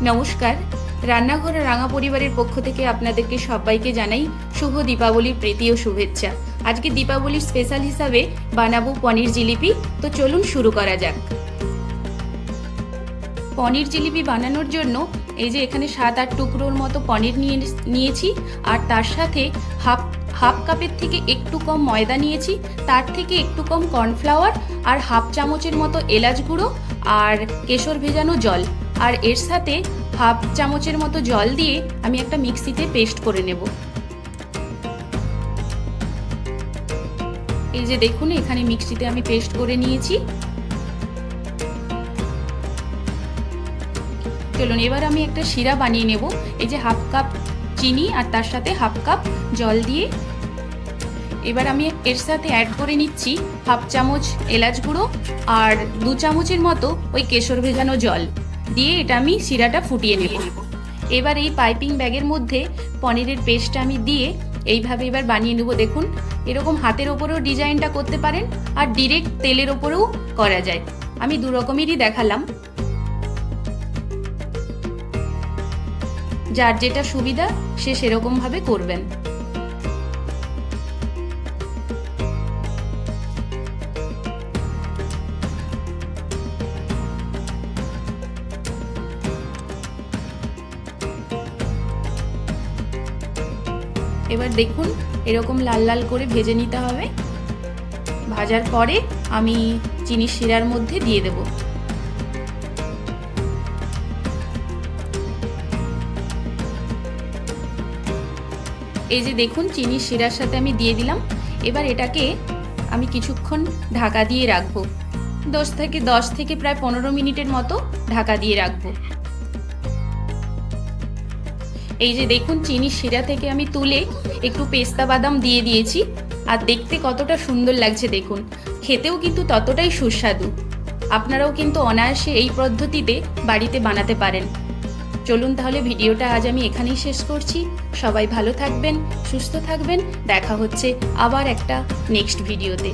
নমস্কার, রান্নাঘর রাঙা পরিবারের পক্ষ থেকে আপনাদেরকে সবাইকে জানাই শুভ দীপাবলির প্রীতি ও শুভেচ্ছা। আজকে দীপাবলির স্পেশাল হিসাবে বানাবো পনির জিলিপি। তো চলুন শুরু করা যাক। পনির জিলিপি বানানোর জন্য এই যে এখানে 7-8 টুকরোর মতো পনির নিয়েছি, আর তার সাথে হাফ কাপের থেকে একটু কম ময়দা নিয়েছি, তার থেকে একটু কম কর্নফ্লাওয়ার, আর হাফ চামচের মতো এলাচ গুঁড়ো আর কেশর ভেজানো জল, আর এর সাথে হাফ চামচের মতো জল দিয়ে আমি একটা মিক্সিতে পেস্ট করে নেব। এই যে দেখুন, এখানে মিক্সিতে আমি পেস্ট করে নিয়েছি। চলুন এবার আমি একটা শিরা বানিয়ে নেব। এই যে হাফ কাপ চিনি আর তার সাথে হাফ কাপ জল দিয়ে এবার আমি এর সাথে অ্যাড করে নিচ্ছি হাফ চামচ এলাচ গুঁড়ো আর 2 চামচের মতো ওই কেশর ভেজানো জল দিয়ে এটা আমি শিরাটা ফুটিয়ে নেব। এবার এই পাইপিং ব্যাগের মধ্যে পনিরের পেস্টটা আমি দিয়ে এইভাবে এবার বানিয়ে নেব। দেখুন, এরকম হাতের ওপরেও ডিজাইনটা করতে পারেন আর ডিরেক্ট তেলের ওপরেও করা যায়। আমি দু রকমেরই দেখালাম, যার যেটা সুবিধা সে সেরকমভাবে করবেন। এবার দেখুন, এরকম লাল লাল করে ভেজে নিতে হবে। ভাজার পরে আমি চিনির শিরার মধ্যে দিয়ে দেব। এই যে দেখুন, চিনির শিরার সাথে আমি দিয়ে দিলাম। এবার এটাকে আমি কিছুক্ষণ ঢাকা দিয়ে রাখবো। 10 থেকে প্রায় 15 মিনিটের মতো ঢাকা দিয়ে রাখবো। এই যে দেখুন, চিনির শিরা থেকে আমি তুলে একটু পেস্তা বাদাম দিয়ে দিয়েছি, আর দেখতে কতটা সুন্দর লাগছে দেখুন, খেতেও কিন্তু ততটাই সুস্বাদু। আপনারাও কিন্তু অনায়াসে এই পদ্ধতিতে বাড়িতে বানাতে পারেন। চলুন তাহলে ভিডিওটা আজ আমি এখানেই শেষ করছি। সবাই ভালো থাকবেন, সুস্থ থাকবেন। দেখা হচ্ছে আবার একটা নেক্সট ভিডিওতে।